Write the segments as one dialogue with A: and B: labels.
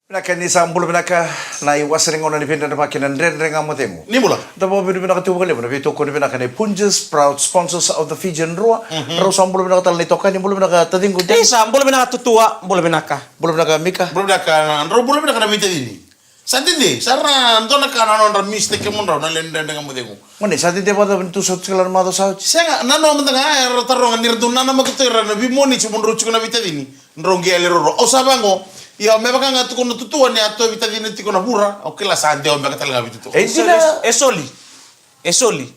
A: Pinaka ni sambulo pinaka na iwas ring ona ni pinda na pakinan ren ang motemo.
B: Ni mula.
A: Tabo pinda pinaka tuwa kali mo bito ko ni pinaka ni Punjas proud sponsors of the Fijian Roa. Ro sambulo pinaka tal nito kan ni bulo pinaka tading ko.
C: Sambulo pinaka tutua, bulo pinaka.
A: Bulo pinaka mika.
B: Bro daka ro bulo pinaka na mita ini. Santindi, sarna ndo na kana non mistake mo ro na lenda nga mo dego.
A: Mone sa tinte pada tu sot kala ma do sa.
B: Senga nano mo nga tarong nir dunna na magtira na bimoni chumon ro chukuna mita ini. Ndrongi ele ro. O sabango. Ia me baka nga tukono tutua ni ato vita dini tikono bura o kila sante o me katala nga vitu.
C: Esoli.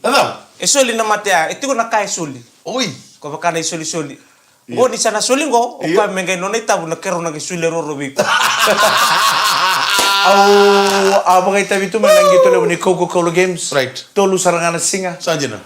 B: Ada.
C: Esoli na matea, itiko na kai soli.
B: Oi.
C: Ko baka na soli. Bo ni sana soli ngo, o ka menga no na tabu na kero na soli ro ro bi.
A: Au abagay tabi tu man gitu le ni Coca-Cola Games.
B: Right.
A: Tolu sarangana singa.
B: Sanjena.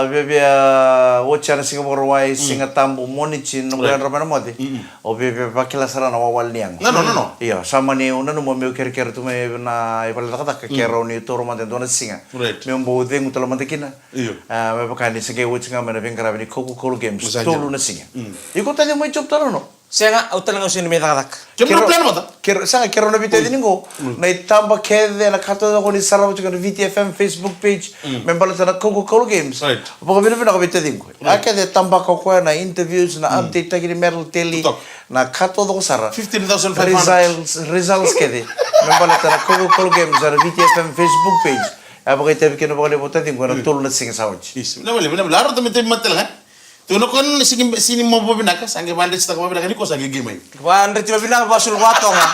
A: Bebia wachana singa borwai singa tambu monichin no bulan ramana mode. O bebia pakila sarana wawal niang.
B: No.
A: Iya, sama ni una no mo ker tu me na ipala kata kero ni toro mate dona singa.
B: Right.
A: Me mbo de ngutala mate kina.
B: Iyo.
A: Me pakani singa wachinga me na vengara ni Coca-Cola Games. Tolu na singa. Iko tanya mo chop talo no.
C: Senga utala nga usini metadak.
B: Kemna plan mo ta?
A: Kero na bite diningo. Na itamba kede na kato ko ni sarabu chika VTFM Facebook page. Membala sa Coca-Cola Games.
B: Right.
A: Pag bine na bite dingo. Akede tamba ko na interviews na update ta gini meral teli na kato ko sara.
B: 15,500
A: results kede. Membala sa Coca-Cola Games sa VTFM Facebook page. Apa kita bikin apa kali bota dingo na tulu na singa sawaj.
B: Is. Na wala laro to mete matel ha. Tuno kon sini mo bo binaka sange bande sta ko binaka ni ko sange gimay.
C: Wa andre tiba bilang basul wato nga.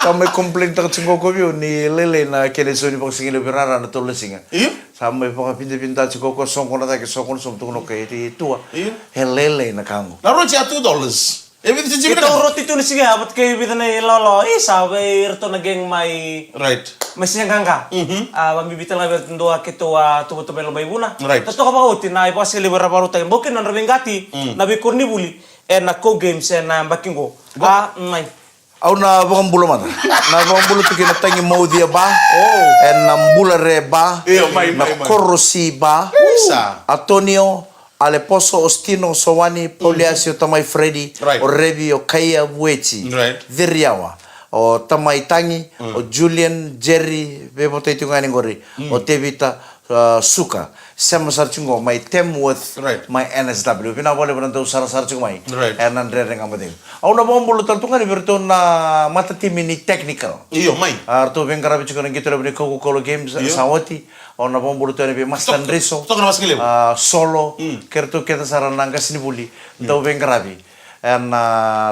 A: Sampai komplain tak cengko ko bio ni lele na kene so ni boxing le birara na tolu singa.
B: Iyo.
A: Sampai pokok pinta cengko ko songko na take songko som tu no ke ti tua.
B: Iyo.
A: Helele na kango.
B: Laro cha $2. Every time
C: Ito roti tu ni sige abat kay bitan na lolo. Sabe irto na geng may
B: right.
C: masih ngangga. Mambibitan nga bertendo kito tubo tubo may buna.
B: Right.
C: Tato ka ba uti na ipas libera paru tayo. Bokin na rabengati na bi kurni buli na co games na bakingo. May.
A: Au na bokam bulo mata. Na bokam bulo tu kina tangi mau dia ba. En na mbula re ba. Na korosi ba.
B: Isa.
A: Antonio Aleposo Ostino Sowani Pauliasio Tamai Freddy
B: Right.
A: o Revi o Kaya Weti
B: Right.
A: Viriawa o Tamai Tangi o Julian Jerry bebo te tungani ngori o Tevita Suka sama sarchungo my Temworth
B: Right.
A: my NSW pina boleh berantau sara sarchung mai
B: Right.
A: Andre renga madeng au na bombolo tungani berto na mata tim ini technical
B: Iyo may.
A: arto vengara bichu kan gitu lebih Coca-Cola Games sawati au na bombolo tu lebih Mas Tandriso
B: Tok na maskile.
A: solo kerto kita saran nangka sini buli tau bengkarabi and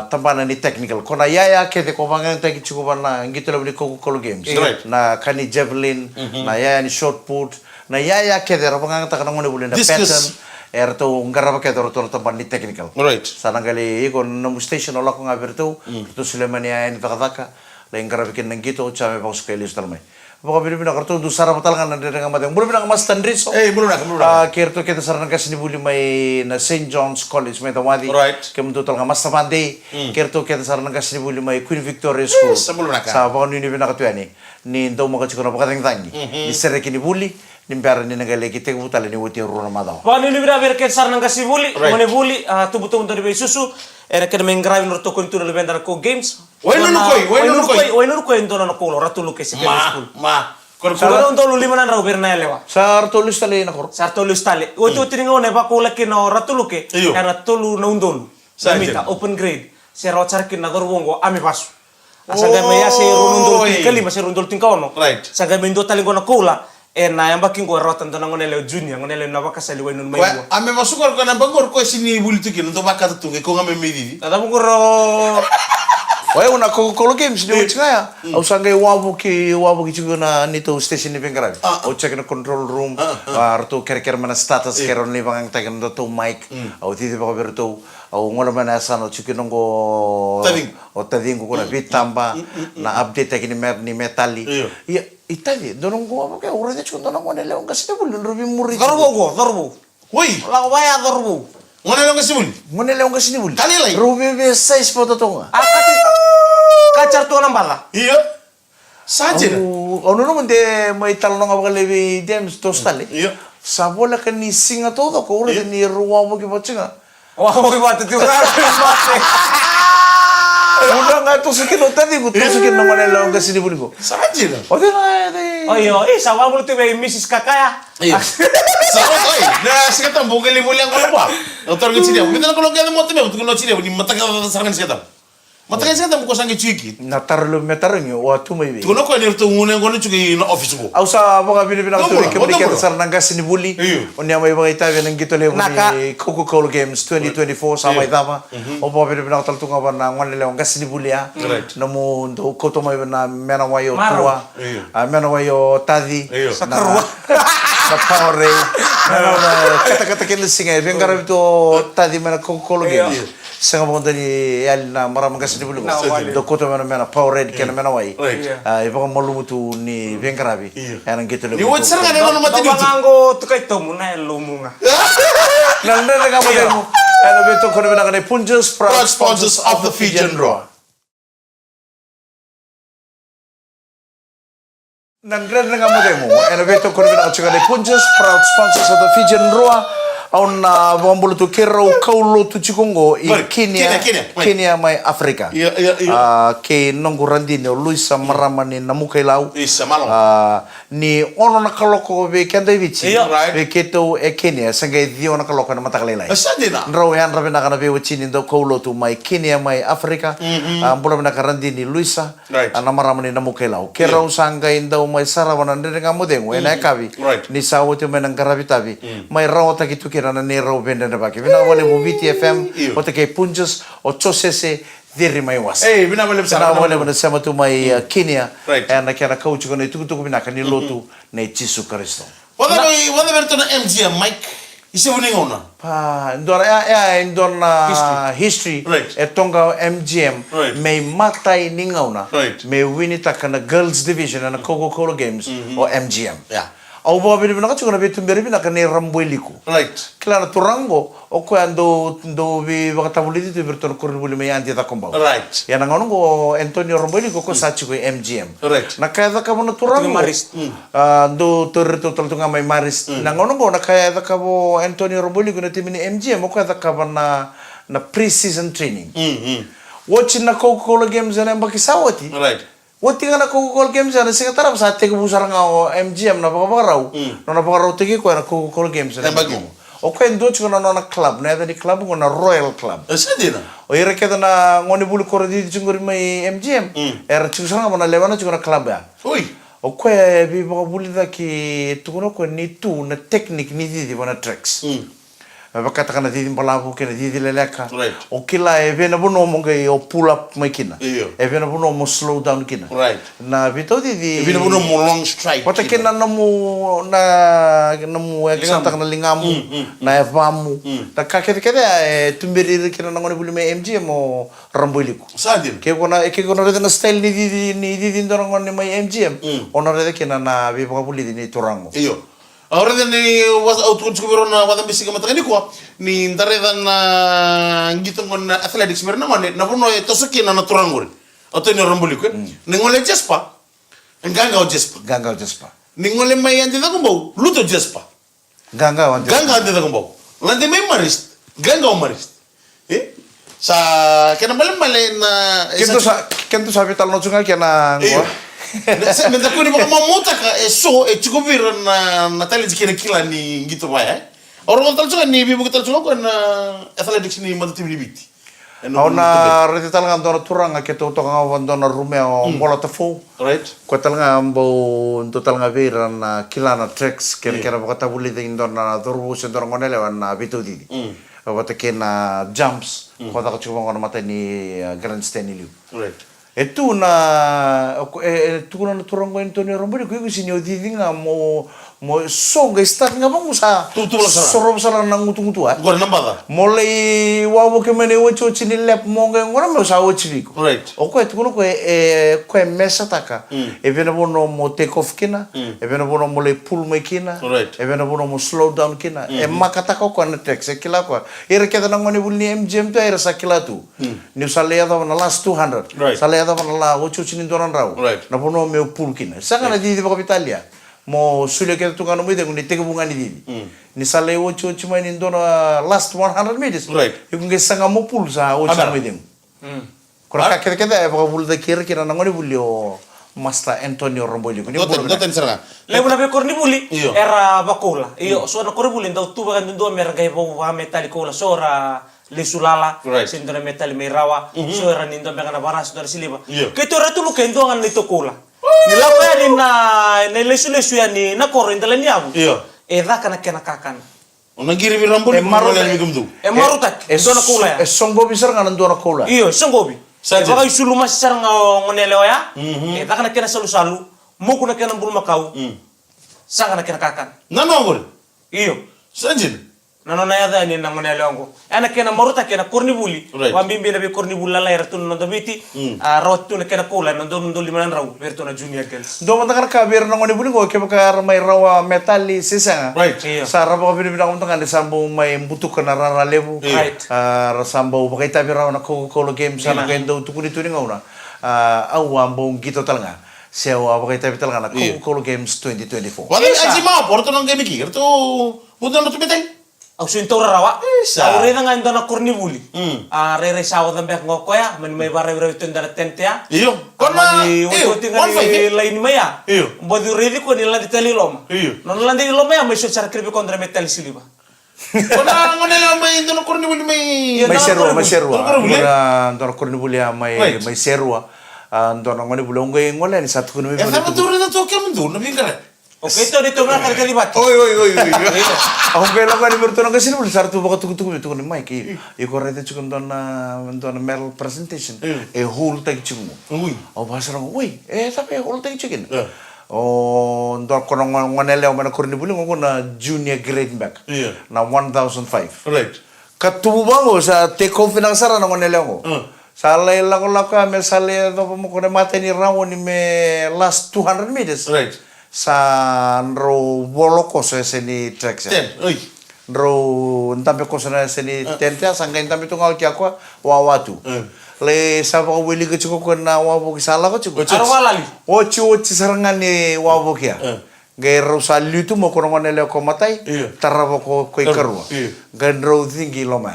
A: tampana ni technical kona yaya kete ko bangang tagi cukup na gitu lebih Coca-Cola Games
B: Right.
A: na kani javelin na yaya ni shot put na yaya kete ro bangang tak nangone buli na
B: Discus.
A: pattern erto ngaraba kete ro tampan ni technical
B: Right.
A: sana kali iko namu station ola ko ngaberto to Sulemania ni takataka lain karabikin nang gitu chame bagus kali ustalmai pokoknya bina kartu dusara batal kan ada dengan matang belum bina Mas Tandriso
B: Belum nak.
A: kerto kita saran kasih buli mai na St. John's College mai tawadi
B: Right.
A: kem tu talga Mas Tamande kerto kita saran kasih buli mai Queen Victoria School
B: sebelum nak.
A: sa pokoknya ini bina katu ani ni ndo mo kachiko na pakatang tangi ni sere kini buli ni mbara ni nagale kite butale ni wote runa madao
C: Wani ni bira ber ket sarnang kasi buli, mone buli tubuto unta ni susu era kena mengravi no toko into lebenda ko games.
B: Wai no
C: ko into na ko ratu luke si school.
B: Ma. Kon
C: Sara unta lu lima na raw ber na lewa.
A: sar tulis tali na kor
C: Sarto lu stale. O to tininga ne ba ko laki no ratu luke.
B: Iyo.
C: Era tolu na undol.
B: Sajena.
C: Samita open grade. Se ro charkin na gorbongo ami pasu. Asaga me ya se runundol kali ma se rundol tinkaono.
B: Right.
C: Saga me ndo tali gona kola. Na yamba kingo rotan to ngonele junior ngonele na bakasali wenun mai.
B: Ame masukar ko na bangor ko sini bultu kin to bakata tunge ko ngame medidi.
C: Tata bunguro.
A: Wai una Coca-Cola Games ni wachika ya au sangai wabu ki chugo na nito station ni bengarabi au check na control room arto ker mana status keron ni bangang tagan to mic au titi ba berto au ngola mana sano chuki nongo tading ko na bitamba na update takin ni metali iya itali donongo apa ka ora de chundo nongo ne leong kasite bul robi muri
C: Dorbo.
B: Woi,
C: La waya dorbo.
B: ngone lang kasibul.
A: ngone leong kasini bul
B: Kali lai.
A: robi be size foto tonga
C: Akati kacar tu nambala.
B: Iya. Saja.
A: Ono naman de may talong nga bakalebi James Tostale.
B: Iya.
A: Sabola ka ni singa todo ko ora ni ruwa mo ki bachinga.
C: Wah, mau buat itu kan.
A: Udah nggak tusukin lo tadi, gue tusukin namanya lawan ke sini buli gue.
B: Saja lah.
A: Oh dia nggak
C: Oh iya, sama mulut tuh Mrs. Kakak ya.
B: Iya. Sama oi. Nah, sekarang bukan libur yang kalau apa? Dokter ngecil dia. Minta kalau kita mau tuh betul kalau ciri di mata kita serangan sekarang. Mata kita sekarang bukan sangat cuci.
A: natar lo metarnya, wah tuh mai.
B: Tuh kau ni tu ngune ngune cuci na office ko.
A: Ausa apa nggak bini-bini
B: Nomor,
A: tuh kembali
B: nomor.
A: kita sarang nggak sini buli.
B: Iya.
A: Onya mai bang itabi nang gitu lewu
C: Naka.
A: ni Coca-Cola Games 2024 sama itama. Opo bini-bini tal tunga ba na ngwan lewu nggak sini buli ya.
B: Right.
A: Namu do koto mai na mena wayo
C: Maro.
A: tua.
B: Iya.
A: Mena wayo tadi.
B: Iya.
C: Sakarwa.
A: Na power ray. Kata-kata kini singa. Bengkar itu tadi mena Coca-Cola Games. Sanga mo dali yal na maram nggak sini buli ko.
C: Na wali.
A: Do koto mena power red kena mena wayo.
B: Right.
A: Iba malumutu ni Bengkarabi.
B: Iya.
A: Yan ang gitu
B: Ni wat serangan yang mati
C: Tawa
B: gitu.
C: nganggo tuh kayak tomu na lumunga.
A: Nang nang kamu demo. Ano beto kono bina kanay Punjos proud
B: Sponsors of the Fijian Raw.
A: Nang nang kamu demo. Ano beto kono bina kanay Punjos proud sponsors of the Fijian Raw. On na bambulu tu kero kaulo tu Chikongo i
B: Baik,
A: Kenya
B: Kenya.
A: Kenya mai Afrika.
B: Iya, iya, iya.
A: Ke nongo randini Luisa maramani namukai lau.
B: Isa malong.
A: Ni ono na kaloko be kenda vici.
C: Iya.
B: Right.
A: Be keto e Kenya sanga dio na kaloko na matakalelai.
B: Saja na.
A: Ndraw yan rabi na kana be wachini ndo kaulo tu mai Kenya mai Afrika. Ambula na karandini Luisa.
B: Right.
A: Maramani namukai lau. Kerau sanga indau mai sarawana ndere ngamudengo ena kavi.
B: Right.
A: Ni sawo te menang karabi tabi. Mai rawata kitu na ne raw benda na baki. Vina wale mo BTFM
B: Iyo.
A: o te kei punjos o chosese diri mai was.
B: Eh, bina boleh besar.
A: Sana wale mo sama tu mai Kenya.
B: Right.
A: Na kena coach ko na tuku bina kani lotu na Jesus Kristo.
B: Wada bertu na MGM Mike. Isa buning ona.
A: Pa ndora indona history
B: Right.
A: etonga MGM
B: Right.
A: may matai ningauna
B: Right.
A: may winita kana girls division na Coca-Cola Games o MGM.
B: Yeah.
A: Au ba bini bina kachu kana betu mbere bina kana ramboiliku.
B: Right.
A: Kila na turango o ko ando do bi bakatabuliti tu berton kurun buli may anti ta kombao.
B: Right.
A: Ya na ngono go Antonio Ramboiliku ko sachi ko MGM.
B: Right.
A: Na kaya ka mo na turango.
C: Tunga Maris.
A: Do turito tunga may Maris. Na ngono go na kaya ka mo Antonio Ramboiliku na timini MGM o kaya ka ba na pre-season training. Watching na Coca-Cola Games na mbakisawati.
B: Right.
A: Wati nga na Coca-Cola Games na sige tarap sa ate ko busara nga o MGM na pakapakaraw. No na pakaraw tigi ko na Coca-Cola Games na
B: Tembak mo.
A: O kaya ndo chiko na na club na yata ni club ko na Royal Club.
B: Saja na.
A: O ira kaya na ngoni buli koro di chunguri may MGM. Era chiko sa nga mo na lewa na chiko na club ya.
B: Oi.
A: O kaya bi baka buli da ki tukuno ko ni tu na technique ni di na tricks. Bakata kana didi mbalabu kena didi leleka.
B: Right.
A: O kila eve na bono mo ngai o pull up mai kina.
B: Iyo.
A: Eve na bono mo slow down kina.
B: Right.
A: Na bito didi.
B: Bina buno mo long strike.
A: Pata kina namu eksanta kana lingamu na evamu. Ta kakete kede tumbiri kina ngoni buli me MGM o ramboiliku.
B: Saja.
A: Ke kona rede na style ni didi ndoro ngoni mai MGM. Ona rede kina na bi baka buli ni turango.
B: Iyo. Ahora ni was out kun siguro na wala bisig matangani ko ni ndare na ngito ngon athletics mer na mane na buno to soki na naturangol. Ato ni rambuli ko. Ni ngole jespa. Nganga o jespa.
A: Ganga jespa.
B: Ni ngole may andi da kumbo luto jespa.
A: Ganga wan jespa.
B: Ganga andi da kumbo. Lande may marist. Ganga o marist. Sa kena balen na
A: Kento sabi tal no chunga kena ngwa.
B: Sa menda ko ni baka mamuta ka so chikubir na tali kina kila ni ngito ba orang tal chunga ni bibu tal chunga ko na athletics ni mata tibili biti.
A: Ona rete tal nga dona turanga ke to nga dona rumeo bola ta fo.
B: Right.
A: Ko tal nga mbo total nga vera na kilana tricks kera baka tabuli de indona dorbu se dona ngonele wan bitu di. Wata kena jumps ko ta ko chuko ngona mata ni grandstand liu.
B: Right.
A: E tu na turango Antonio Ramboiliku ko sinyo di nga mo songa start nga bang sa
B: Tu la sara.
A: sorob sara nang ngutu
B: Gor nambada.
A: Molei wawo ke mene wocho chini lep monga ngora me sa wochi biko.
B: Right.
A: O ko tukuno ko mesa taka. E vena bono mo take off kina, e vena bono mo le pull me kina,
B: Right.
A: e vena bono mo slow down kina. E makata ko na text e kila ko. Ira keda ngoni bulni MGM to ira sakila tu. Ni sale ya na last 200.
B: Right.
A: Sale ya na la wocho chini doran raw.
B: Right.
A: Na bono me pull kina. Sanga na di bako Italia. Mo sulle ke tu kanu mide ni tege bunga ni didi ni sale wocho chima ni ndona last 100 meters
B: Right.
A: ikunge sanga mo pool sa wocho
B: Adara.
A: mide Kora kita baka bulda kira nangoni bulio Masta Antonio Rombolio.
B: Doten serang.
C: Lebu na be korni buli
B: Iyo.
C: era bakola. Iyo so na korni buli ndau tuba kan ndo mer gai bo wa metali kola sora le sulala
B: Right.
C: sindra metali merawa so era nindo be kana baras dari siliba.
B: Iyo.
C: Keto ratu lu kendo ngan nito kola. Ni la pa ni na ne le sulu ya ni na koro indala ni abu.
B: Iyo.
C: Eda kana kena kakan.
B: Ona giri bi rambol
A: Maru-
B: yang migum tu.
C: Marutak ndo na kola ya.
A: Songo bisar ngana ndona kola.
C: Iyo songobi.
B: Saja.
C: Baka isulu masar ngonele ya. Eda kana kena salu muku na kena bulma kau. Sanga na kena kakan.
B: Nano gol.
C: Iyo.
B: Sanjin.
C: Nano na yada ni nangone longo. Ana kena maruta kena korni buli.
B: Right.
C: Wambimbi na be korni bula la era tun nando biti. Rawat na kena kola nando limanan raw. Verto na junior girls.
A: Do mata ka bir nangoni buli ko ke baka may rawa metali sisa.
B: Right.
C: Iyo.
A: Sa raba ko binibina ko tangan sambo may butuk na raralebu.
C: Right.
A: Sambo bakay tabi raw na Coca-Cola games sana kendo tukuni-tuni ngauna. Awambo gito talaga. Sewa bakay tabi talaga na Coca-Cola Games 2024.
B: Wala aji ma porto nang game ki. Erto budan tu beteng.
C: Au sintora rawa.
B: Isa.
C: Au reda nga ndana korni buli. Rere sawa dambe ngoko ya. Man may bare bare tundara tente ya.
B: Iyo. Kona.
C: Amani
B: Iyo.
C: wote ngani lain maya.
B: Iyo.
C: Mbodi redi ko ni landi tali loma.
B: Iyo.
C: Non landi loma ya may so char kribi kontra metal siliba.
B: Kona ngone la may dono korni buli may.
A: May serwa, may serwa.
B: Ndona buli?
A: Ndona korni buli may
B: Right.
A: may serwa. Ndona ngoni buli ngoy ngola ni satu kuno
B: Ya sama tu reda tu kamu tu nabi kare.
C: Oke itu dito na kali bat.
B: Oi.
A: Ako kaya lang kani berto nang kasino buli sartu baka tugu itu ni Mike. Iko rete chukun dona medal presentation. Hul tag chungu.
B: Ui.
A: O basarang, uy, tapi hul tag chicken.
B: Yeah.
A: O ndor kono ngonele o mana korni buli ngoko na junior grade back.
B: Yeah.
A: Na 1005.
B: Right.
A: Katuba mo sa take off ng sara ng ngonele ngo. Sala lang ko me sale do mo ko mate ni rawo ni me last 200 meters.
B: Right.
A: Sa ro boloko sa seni track sa.
B: Ten. Oi.
A: Ro ntampe ko sa seni tente sangga ntampe tungal kya ko wawatu. Le sa ko wili ko ko na wabu sala ko chuko.
C: Arwalali.
A: Ochi sarangan ni wabu kya. Gairo sa lutu mo ko ngonele ko matay. Tarabo ko koy karwa. Gandro thingi loma.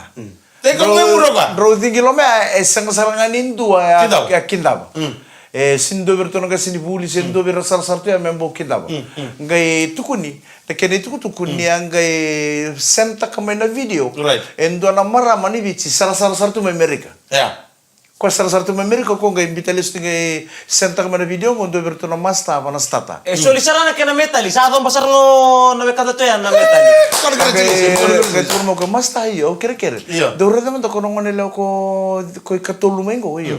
B: Teka mo muro ka.
A: Bro, tinggi lo me sang sarangan indu
B: Kindab.
A: ya kindab. Sindo berto nga sinibuli sindo ber sartu ya membo kindab. Ngai tukuni, tekeni tukuni ngai senta kama na video.
B: Right.
A: Endo na mara mani bici sartu me Amerika.
B: Ya.
A: Ko sartu me Amerika ko ngai bitalis ngai senta kama na video ngondo berto na masta pa na stata.
C: Soli sarana kena metali. Sa atong pasar lo na bekata to yan na metali.
B: Kan kare cilis.
A: Kaya turmo ko masta iyo kere.
B: Iya.
A: Dore naman to kono nila ko katulu mengo iyo.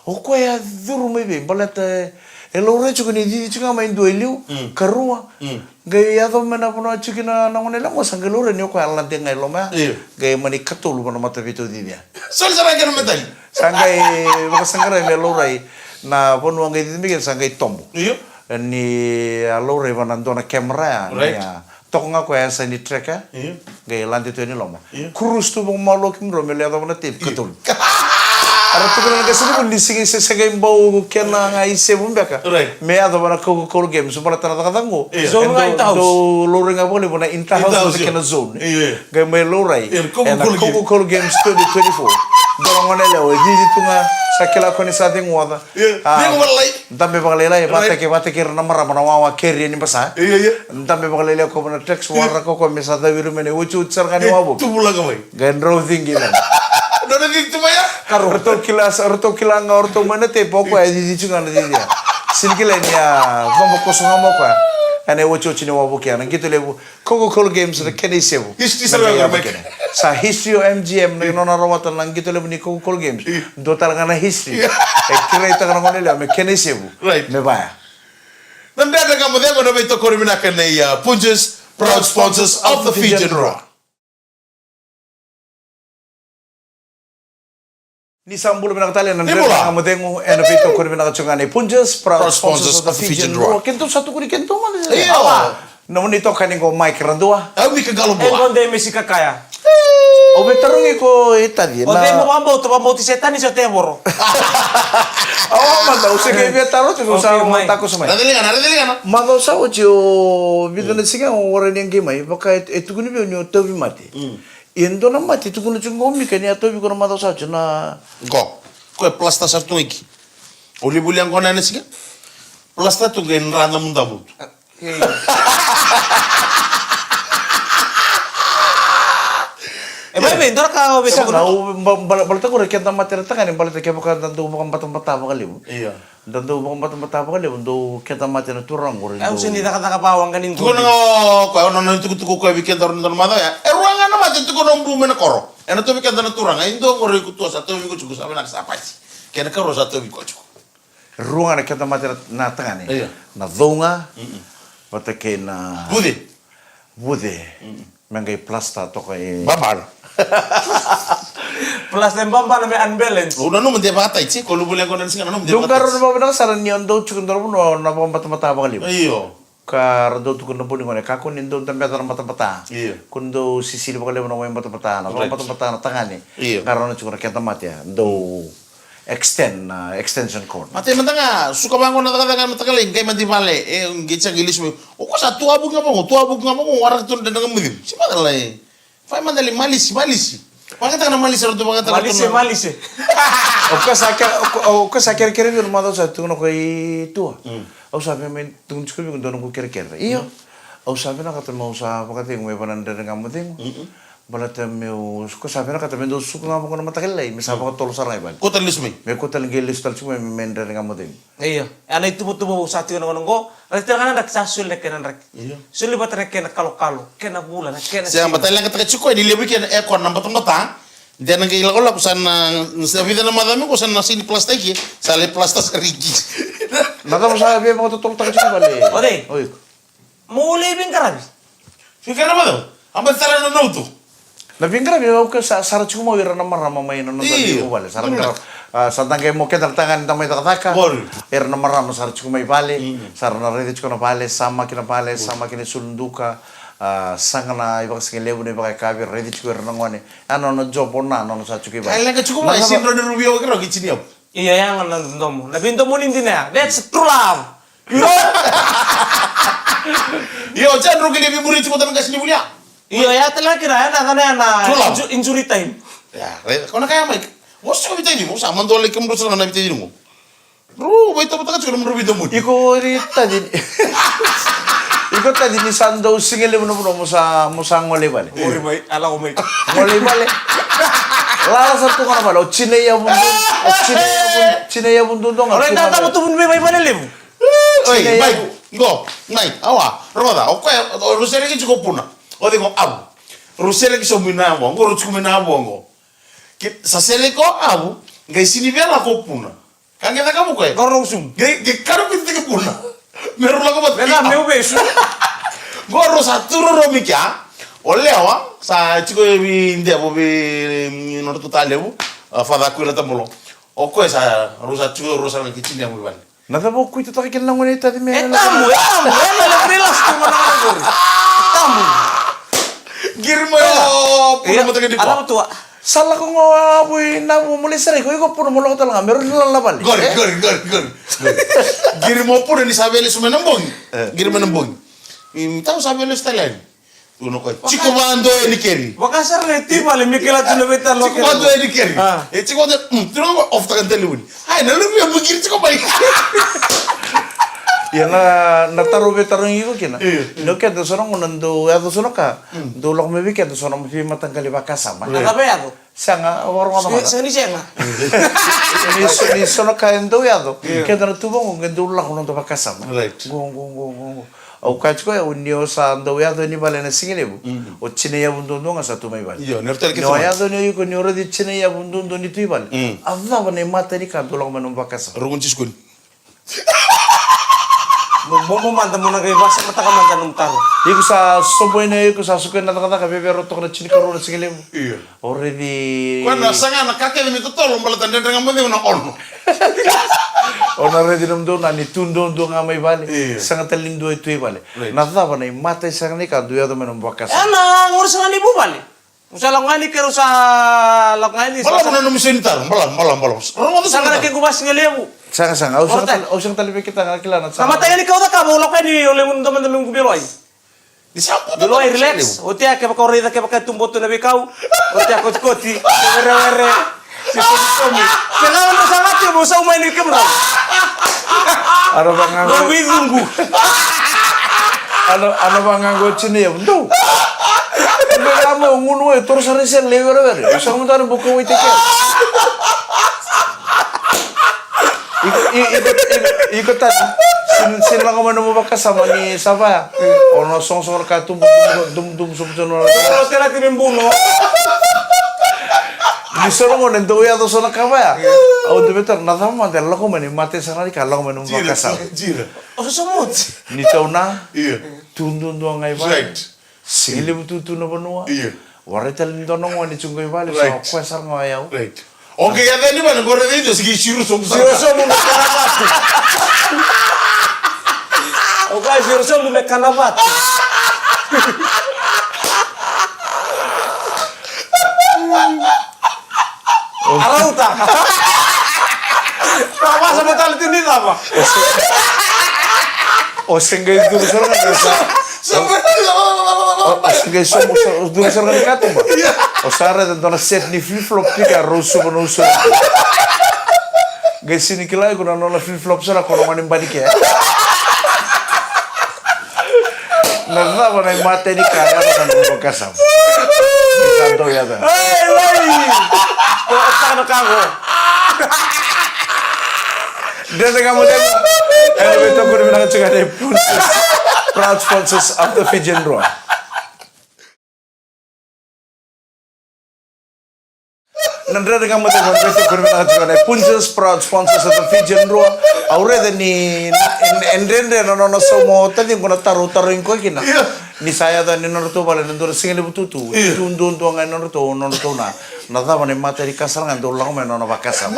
A: O ko ya duru me be balat elore chuko ni di chuka mai ndo eliu karua. Gaya do mena pono chukina na ngonela mo sangelore ni ko ala tenga eloma.
B: Iya.
A: Gaya mani katulu pono mata vito di dia.
B: Sol sara kena metal.
A: Sangai baka sangara me lorai na pono ngai di megen sangai tombo.
B: Iyo.
A: Ni alore vanando na kamera
B: Right.
A: ya. Toko nga ko ya sa ni trek ya.
B: Iya.
A: Gaya landi to ni loma.
B: Iya.
A: Kurus tu bong malo kim ro mele ada na tip katul. Ara tu kana kasi ko ni sige sa sagay bau kena nga ise bumbeka.
B: Right.
A: Me ada bana Coca-Cola games bana tana katango.
B: Iya.
C: Zone nga inta house.
A: Do lore nga bole bana inta
B: Inta house,
A: house kena zone.
B: Iya.
A: Gaya me lorai.
B: Iya, Coca-Cola game.
A: Coca-Cola games 2024. Dora ngone lewe di tunga sakela ko ni sa ting wada.
B: Iya. Dia ngolai.
A: Ntambe bakalela ya bate ke na mara bana wawa keri ni basa.
B: Iya.
A: Ntambe bakalela ko bana text warra ko mesa da wiru mene ucu sargani wabo.
B: Tu pula kamai.
A: Gendro thingi lan.
B: Dona dik tu maya.
A: Orto kila nga orto mana te poko ya di chunga na dia. Sinkile ni ya vamos ko sunga mo kwa. Ane ucu chini wabo kia nang gitu lebu. Coca-Cola games na kene sebu.
B: History sarga kamai.
A: Sa history o MGM na nona rawatan nang gitu lebu ni Coca-Cola games. Do talaga na history. Kira ita kana ngone le me kene sebu.
B: Right.
A: Me baya.
B: Nanda ada kamu dia mana beto korimina kena ya. Punches proud sponsors of the Fijian Rock.
A: Ni sambulo binakatali na
B: Ni mula.
A: ang modengo eno pito ko rin binakachungani Punjas proud
B: Proud
A: sponsors of the Fijian Rock. Kento satu kuri kento man.
B: Iya.
A: Namun ito kaning ko Mike Randua.
B: Aku mikir kalau
C: Eh
B: buah.
C: gonde mesi kakaya.
A: O betarungi ko itadi
C: O de mo
A: na.
C: pambo ti setan ni sa teboro.
A: Awa manda usah kayak betaro tu usah
C: Okay, Mike.
A: takut semai.
B: Ada lihat.
A: Manda usah ujo bidana singa orang yang gemai baka itu kuni bi onyo tobi mati. Indo na mati tu kuni chungo mi kani atobi kono manda usah na.
B: Kok. Ko plasta sartu iki. Oli buli ang kona nesiga. Plasta tu gen randa mundabu.
C: Babe, ndora ka be
A: Sa
C: siguro.
A: balita ko rekenta matera tangan balita kaya bukan tanto bukan batang-batang kali.
B: Iya.
A: Tanto bukan batang-batang kali do kenta matera turang ko rin.
C: Ay usin dita kata kapawang kanin
B: Tuko nga ko ono no tuku ko bikin taron taron mata ya. Ruangan na mati tuko no bume na koro. Ena to bikin taron turang. Indo ko ri kutu sa to mi ko chuku sa na sa pasi. Kena karo sa to mi ko chuku.
A: Ruang na kenta matera na tangan
B: Iya.
A: na donga. Pata kay na
B: Budi.
A: bude. Mangay plasta to kay
B: Babal.
C: Plus tembamba na may unbalance.
B: Udah no mende bata ichi ko lu buli ko nan singa no mende
A: Dung
B: bata.
A: karo na ba na saran niyon do chukun daro no na bukan batang-batang kali.
B: Iyo.
A: Kar do tukun na po ni ko kako nindo tambe tar mata-mata.
B: Iya.
A: Kundo sisili ba kali mo na mata-mata na
B: Right.
A: mata-mata na tangani.
B: Iya.
A: Karo na chukun kenta matya do extension cord.
B: Mate matanga suka bangun na kata mata kali kay mandi male gicha gilis mo. O ko sa tua bu ngamo warak tun dan ngamudim. Si madalay. Fai mandali malisi. Pakita na malisi ro pakita
C: Malise.
A: O ka sa kere no mado sa tuno kay tua. O sabi men tun chukun ko dono ko kere. Iyo. O sabi na kata mo sa pakati mo pananda ngamudim. Balata meu ko sabi na kata men do suku ngamo ko na matakilay. Misapa ko tolo saray ban.
B: Ko talis mi.
A: Me ko talang gelis tal chukun mendere ngamudim.
C: Iya. Ana tubo sa tiyo ng go. Rete kana dak sasul le kenan rek.
B: Iya.
C: Suli batre kena kalo kena bulan kena.
B: Siya matala kata chuko di lebi ken e kon namba tongota. Dan nang ila ko san sa vida na madami ko san sini plastik ye. Sale plastas rigi.
A: Nada mo sabi mo to tolo chukun bali.
C: Ode.
A: Oy.
C: Muli bin karabi.
B: Fika na mado. Amba tala na nauto.
A: Na pingra biyo ko sa sara chukun mo ira na marama may no dali mo bali. Sara ka santang kay mo ketal tangan tamay takataka.
B: Bol.
A: Ira na marama sara chukun may bali. Sara na rede chukun na bali sama kina sulunduka. Sangana iba kasi lebu na iba kay kabi rede chukun na ngone. Ano no job na ano sa chukun ba.
B: Kailan ka chuko mo sin ro ni rubio ko gichini up.
C: Iya yang nandomo. Nabinto mo nindi na. That's true love.
B: Yo chan ro gili bi muri chuko tan kasini bulia.
C: Iya ya telah kira na kana na
B: True love.
C: injury time.
B: Ya, kona kaya mai. Wos ko bitay mo sa mandole kem ro sa na bitay mo. Bro, wait ta ta chuko mo rubio mo.
A: Iko rita din. Iko tadi ni sando singele mo mo sa ngole bali.
C: Uri boy, ala ko may.
A: Ngole bali. Lala sa to kana bali. Chineya bundun dong.
C: Ora tata mo tubun may panelem.
B: Oi, bai, go, nai, awa, roda, o kaya, o rusere ki chuko puna. O digo, abu. Rusere ki somina mo, ngo ruchuko mina mo ngo. Ki sa sele ko abu, ngai sini bela ko puna. Kange ta kamu ko e.
C: Gorong sum.
B: Ngai karo piti ke puna. Meru la ko bat.
C: Venga, meu beso.
B: Goro sa turu ro mikya. Ole awa, sa chiko bi ndebo bi no to talebu. Fada ku la tamulo. O ko sa rusa chiko rusa na kichini amu bali.
A: Nada mo kuito ta kin lang ngonita di me.
C: Etamu, na relax ko man ako gori. Etamu.
B: Girmo yo, puro mo taga di
C: Alam mo
B: ko.
C: tuwa.
A: Salah ko nga boy na mo muli sare ko iko puno mo lang talaga meron lang labal.
B: Gori. Girmo puro ni sabeli sumenambong. Girmo nambong. Tahu sabeli stalen. Uno ko. Chico bando e ni keri.
C: Wakasar na tiba le mikela tuno beta lo.
B: Chico bando e ni keri. E chico de, tuno ko off taga telewin. Ay, nalu mo bugir chico bai.
A: Ya na taro betaro iko kina. No ke do sono nando ya do sono ka. Do lo me ke do sono mi matanggali bakasama.
C: Nakabe ako.
A: Sanga waro nga
C: Sa ni siya nga.
A: Ni sono ka endo ya do. Ke do tubo ngendo la kono do bakasama.
B: Right.
A: Go. Au kachko ya unio sa ando ya do ni bale na singile bu. O chine ya bundo nga sa tumai bale.
B: Yo, nertel ke
A: No
B: sama.
A: ya do ni ko ni ora di chine ya bundo ni tu bale. Avva bane mata ni ka do lo manum bakasama.
B: Rugun chiskun.
C: Mo manda mo na kay basa mata ka manda nung taro.
A: Iku sa soboy na iku sa suken na kata ka bebe roto na chini karo na singile bu.
B: Iya.
A: Already
B: Kuan sanga na kake mi to tolo balatan den ngam mo na on.
A: Ona ready nam do na ni tundo do nga may bale.
B: Iya.
A: Sanga taling do itu bale.
B: Right.
A: Na dava na mata sang ni ka do ya do manum bakasama.
C: Ana ngurus nga ni bubali. Usa lang nga ni kero sa lang nga ni.
B: Malam na numisentar, malam. Romo to
C: Sa nga kubas nga lebu.
A: Sanga au sang talibe kita ngakila na.
C: Namata yan ikaw na ka, mo ka ni ole mo naman naman kubiloy.
B: Di sapo.
C: Biloy relax. O tiya ka ko rida ka ka tumbo to na bikaw. O tiya ko koti. Were. Si Sumi. Kailangan mo sa mo sa umay ni kamera.
A: Ano bang ang
C: Gawin ko.
A: ano bang ang sini ya? Betul. Kami ngunu terus hari sen lewer lewer. Usang mo tayo buku itu kan. Ikutan sin lang mo mo kasama ni Sapa. Ono song ka dum sumsunod.
C: Pero tira timbuno.
A: Disuruh mo nendo ya to sona kaba ya. Au de betar na tama de lako mani mate sana di kalau mo mo kasama.
B: Jira.
C: O sa samot.
A: Ni tauna
B: Iya.
A: tundun do ngai ba.
B: Right.
A: Sili bututu na banua.
B: Iya.
A: Waretal ndonong wani chungoy bale
B: Right.
A: so kwesar ngoyau.
B: Right. Oke, ya tadi mana gore itu segi siru som.
C: Sirso mo na kanabat. O ka sirso mo na kanabat. Arauta. Papa sa metal tinit apa?
A: O sengai dulu sarang sa. O sengai somos dulu sarang kato ba. O sara de dona set ni flip flop pika rosu bonusu. Guys sini kilai kuna nona flip flop sara kono manim balik ya. Nada ba na mate ni kaya na no kasam. Santo ya da.
C: Hey, lay. O ano kago?
A: Desde kamu demo. Elevator ko rin na chega de proud sponsors of the Fijian Raw. Nandra de kamu demo elevator ko rin na chega de punches proud sponsors of the Fijian Raw. Aure de ni endrende no somo tadi ko na taru ko kina. Ni saya da ni no to bale ndor singeli bututu. Tundun to ngai no to na. Nada ba ni materi kasar ngan do lang me no bakasa.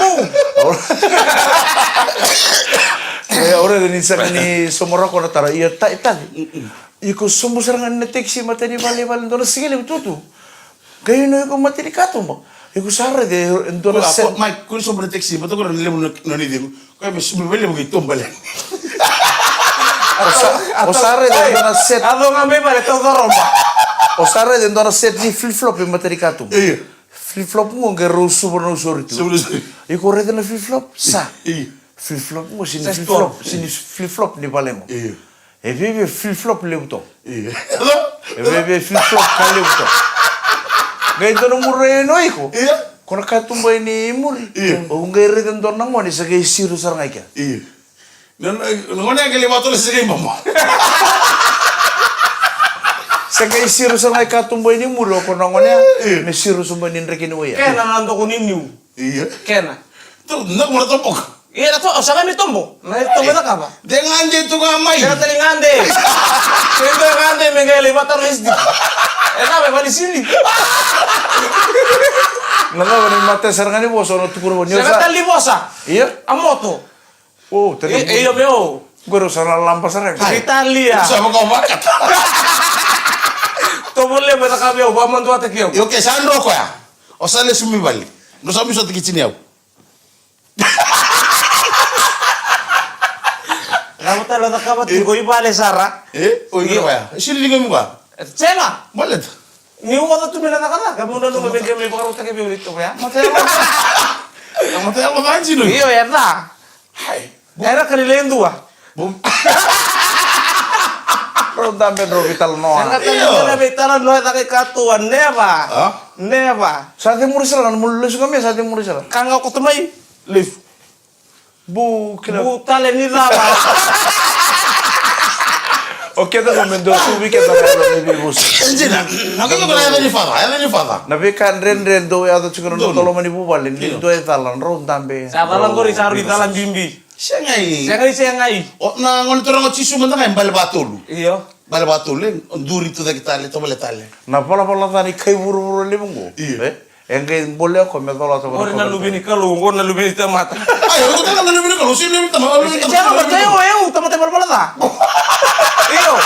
A: Ora de ni sa ni somoro ko na tara iya ta itali. Iko somo sarangan na taxi materi bale ndor singeli bututu. Kayo no ko materi kato mo. Iko sare de ndor set.
B: Mike, kun sobre taxi, bato ko rile mo no ni digo. Kaya me bele mo gito bale.
A: O sare de ndor set.
C: Ado nga may pare todo romba.
A: O sare de ndor set ni flip flop materi kato.
B: Iya.
A: Flip flop mo nge rosu bono soritu.
B: Sebelum
A: Iko rede na flip flop sa.
B: Iya.
A: Flip flop mo sini
C: Sa
A: flip
C: store.
A: flop sini flip flop ni balemo.
B: Iya.
A: E vive flip flop le buto.
B: Iya.
A: E vive flip flop kale buto. Gaito no murre no iko.
B: Iya.
A: Kono katumba ini muri.
B: Iya.
A: O ngai rede ndor nang mo ni sa gai siru sarang aika.
B: Iya. Ngone yang lewato le segi mama.
A: Sa gai siru sarang aika tumba ini muri o kono ngone me siru sumba ni rekini waya.
C: Kena nando ko ninyo.
B: Iya.
C: Kena.
B: Tuh, nak mo topok.
C: Iya na to, o saka ni tombo. Na tombo na ka ba?
B: Dengan je tu ngamai.
C: Kena talingande. Kena talingande mengai lewatan SD. Na me bali sini.
A: Nanga ni mate sarang ni boso no tukuro bonyo
C: Kena
A: sa.
C: tali bosa.
A: Iya.
C: Amoto.
A: Oh, tadi.
C: Iyo meo.
A: Guru sana lampas sarang.
C: Italia.
B: Sama kau bakat.
C: Tombo le meta ka meo, ba man to atakio.
B: Yo ke sandro ko ya. O sale sumi bali. No sabi so tikitini yao.
C: Kamu talo na kabat ko ibale sara.
B: O iya ya. Sini diga mo ka.
C: Cena.
B: Balet.
C: Ni uwa to tumela na kana. Kamu na no mabenge me baro take be ulito ya.
B: Kamu tayo mo kan sino.
C: Iyo ya na.
B: Hai.
C: Era kanilendo ah.
B: Bum.
A: Pero dame ro vital no.
C: Era kanilendo na bitalan lo ta kay katuan neva.
B: Ah?
C: Neva.
A: Sa ating murisala, mulus kami sa ating murisala.
C: Kanga ko tumay. Live.
A: Bu, kina.
C: Butale ni dama.
A: Oke, ito momento tubi kita na bibus.
B: Enjina. Nakita ko na yan ni Fada. Yan ni Fada.
A: Nabi kan ren do ya to chukron do tolo mani bubalin do e talan ro dambe.
C: Sa talang ko ri sa bitalan bimbi.
B: Siya ngay.
C: Siya ngay.
B: O na ngon turang o chisu man ngay bal batulu.
C: Iyo.
B: Bal batulu duri tu da kitale to bale tale.
A: Na pala tani kai buru limungo.
B: Iya.
A: Engke boleh ko me tolo to.
C: Ori na lubini kalu, ngor na lubini tamata.
B: Ay, ko ta na ni ko si ni tama.
C: Siya ka percaya o eu, tamata bal ta. Iyo.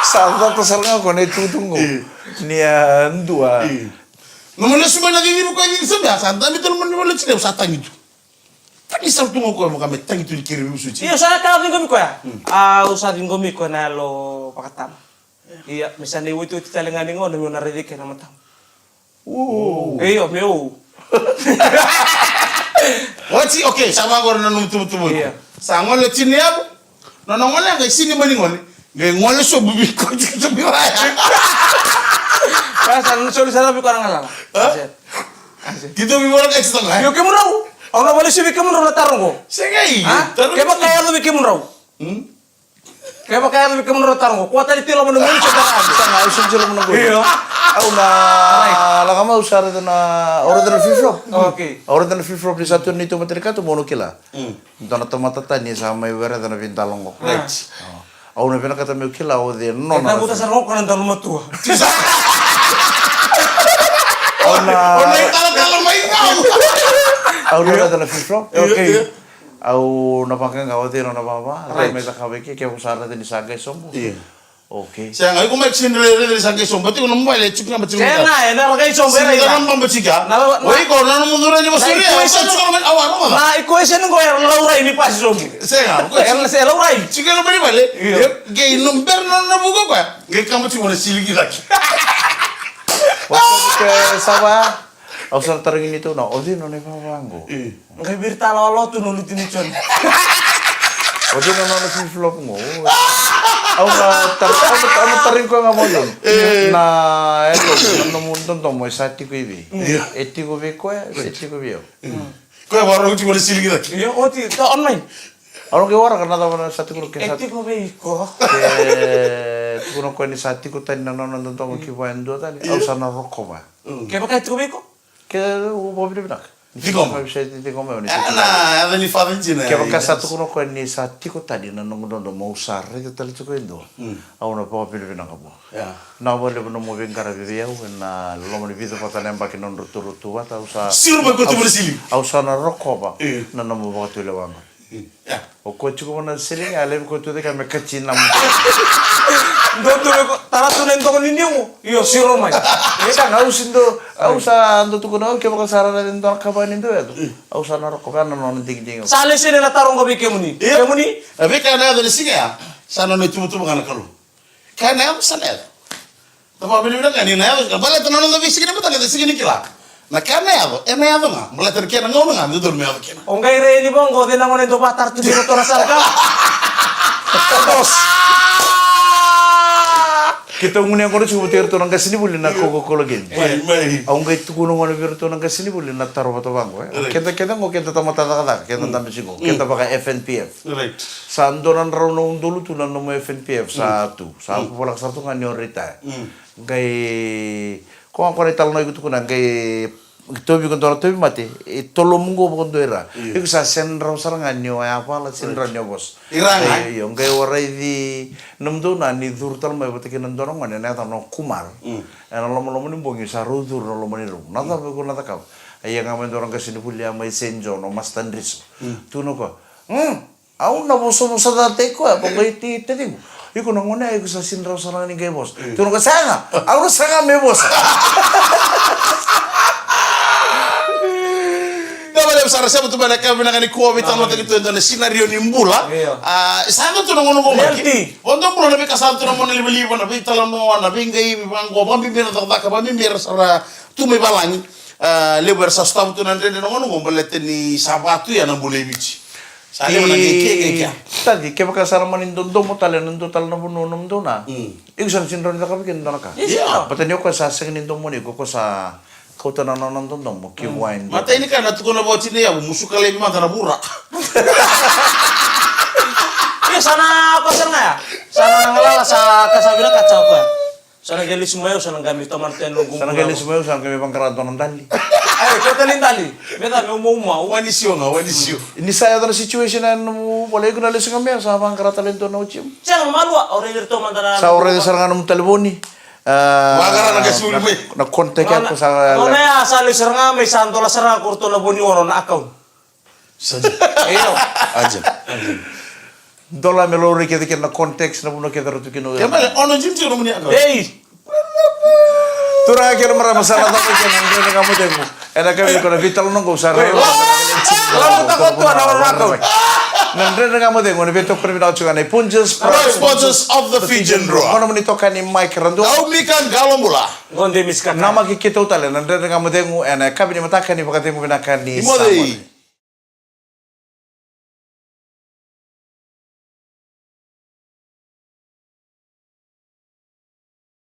A: Salta to salga ko ne tutungo. Nia ndua.
B: No mo suma na didi ko ni sabi santa mi to mo ni wala chile sa tangitu. Pani sa tungo ko mo kami tangitu ni kiri musu chi.
C: Iyo, sa ka dingo mi ko ya. Ah, usa dingo mi ko na lo pakatam. Iya, misani wutu titalengan ngo no na redike na matam. Iyo, meu.
B: Wachi oke sama agora na tumu.
C: Iya.
B: Sa ngole chini hapo. Na ngole ngai sini mani ngole. Ngai ngole so bubi ko so biwaya.
C: Kaya sana sana bi ko ngala.
B: Gitu biwala ka tsanga.
C: Yo kemun raw. Ona bali sibi kemun raw na tarong ko.
B: Segai.
C: Ha? Kaya ba kaya lo bi kemun raw? Kaya ba kaya lo bi kemun raw tarong ko? Kuata di tilo mo nung sa tarang.
A: Tanga usun sila mo na
C: Iya.
A: Au na lagama usara na original free flow.
C: Okay.
A: Original free flow di satu nito matrika tu mono kila. Dona tomata tani sama iwera dona vintalongo.
B: Right.
A: Au na pena kata meu kila o de no
C: Kita buta sarong ko nang tanong matua.
A: Ona
B: Kalau main kau.
A: au na dona free flow. Okay. Au na pakang kau de no na baba. Right. Meta kawe ke usara de ni saga sombo. Okay.
B: Saya ngai ko mai sindre dari sange som. Berarti ko mobile cik na bacing.
C: Kaya na, na lagay isong
B: Sindre
C: bera
B: na mamba cika.
C: Na-
B: Oi ko na mundur aja mas Surya. Saya suka main awal apa?
C: Na equation ko yung laura ini pas isong.
B: Saya nggak.
C: Kaya sa laura ini.
B: Cika na bali bali. Gay number na buka ko. Gay kamu cuma siligi lagi.
A: Waktu ke sawa. Au sa taringin itu na odi no ne babango.
C: Ngai birta lolo tu nulitin ni chon.
A: Odi no no free flow mo. Au na taring ko nga mo don. Na eto no mundo to mo sati ko ibi. Eti ko be ko, eti ko bio.
B: Ko baru cuma siligi lagi.
C: Yo oti to online.
A: Orang ke wara kana ta sati ko ke sati.
C: Eti ko be ko.
A: Ke ko ni sati ko tan no no to mo ki wa ndo ta au sa na roko ba.
C: Kaya ba eti ko be ko?
A: Ke o bo bi nak.
B: Digom.
A: Ba bisa ti ko mo ni.
B: Nah, ada ni fadin cina.
A: Ke ba ka satu ko ni sati ko tadi na no do mo usar ke tal ko ndo. Au na bo bi nak bo.
B: Ya.
A: Na wale no mo vengara viveu na lo mo vido pata lemba ke non rutu wata usa
B: Siru ba ko cuma siligi.
A: au sa na rokoba
B: Eh.
A: na no mo botu le wanga
B: Ya.
A: o ko chuko na sili ale ko tu de ka me kachina mo
C: Ndo tu ko tara tu nento ko ninyo mo. Yo siro mai.
A: esa na usindo au sa ando tu ko no ke ba sara na dentro ka ba nindo ya au sa na rokoba na no ding ding
C: Sale sini na tarong ko be kemuni. Kemuni.
B: Tapi karena ada di sini ya. Sana no tumu kana kalau. Karena apa sana? Tapi benar kan ini na. Bala tanah no bisi kini betul ada sini kila. Na karena ya, ya nga. Bala terkena ngomong ngan itu dorme apa kena.
C: Ongai re ni bongo de na ngonento batar tu diro tora salga. Dos.
A: kita ngunya ko chu ter to nang kasini bulin na ko gen
B: Mai.
A: au ngai tu kuno ngone bir to nang kasini bulin na taro bato bango kita ngo kita tamata kata kita tambi singo kita pakai FNPF.
B: Right.
A: Sandoran raunong dulu tu nan nomor FNPF satu bolak satu kan nyorita gai ko ako ital no igutu kunan gai tobi kon tobi mate tolo mungo kon doera iku sa senra sarangan nyo apa la senra nyo bos
B: Irang,
A: yo gai warai di namdo na ni durtal mai bote ken ndorong mane na no kumar ana lomo lomo ni bongi sa rudur no lomo ni ru nata ko nata ka ay nga men dorong kasini pulia mai senjo no mas tandris tu no ko au na boso mo sa date ko pa gai ti te Iku nangone iku sa sinra sarang ni gai bos tu no ka sanga au sanga me bos
B: Dapat besar saya betul banyak kami nak ni kuah bitan mata gitu itu sinario nimbula. Sana tu nongon nongon
C: Reality.
B: Untuk pulau nabi kasar tu nongon lebih liban nabi talam nongon nabi ngai bang gua bang bimbir tak tak bang bimbir sara tu me balangi lebar sa staff tu nanti nongon nongon belet ni sabatu ya nang boleh bici. Saya mana keke
A: tadi ke baka sara manin dondo mo talen ndo tal na buno nom do na iku sa sinra ni ka bikin do na ka
B: Iya.
A: patanyo ko sa sengin do mo ni ko sa kau tanah nonton dondo mo ki wine
B: Mata ini kan tu kena bawa cini ya musuh kali memang tanah burak.
C: Iya sana apa sana ya? Sana ngalala sa kasabila kacau ko. Sana gali sumayo sana gamit teman ten nunggu.
A: sana gali sumayo sa kami pangkaranto ng dali
C: Ayo kita lintali. Beta mau.
B: Wanisio nga wanisio.
A: ini saya ada situation na mo boleh ko nalis kami sa pangkarata lento na uchim
C: Jangan malu orang itu mantara.
A: sa ore sa nganum telefoni
B: Wagara na gasul mo.
A: na kontak ako sa
C: Ona ya sali seranga may santola seranga kurto na buni ono na account.
B: Saja.
C: Iyo.
B: Aja.
A: dola melori kita na konteks na buno kita rutu kino
B: Ya bale ono jim jim rumuni ako.
C: Hey.
A: tura kira mara masalah tapi kan nang kamu tengok ada kami ko na vital nang usar
C: Lalu takut tuh anak account.
A: Nandre na kamu tengok na vital kriminal juga na punches
B: Sponsors of the Fijian Roar.
A: Kono menito kan ni Mike Rando
B: Kau mikan galon bola.
C: Gonde miskan.
A: nama kita utale nandre na kamu tengok ena kabini matakan ni bakate mo binakan ni
B: Imodei.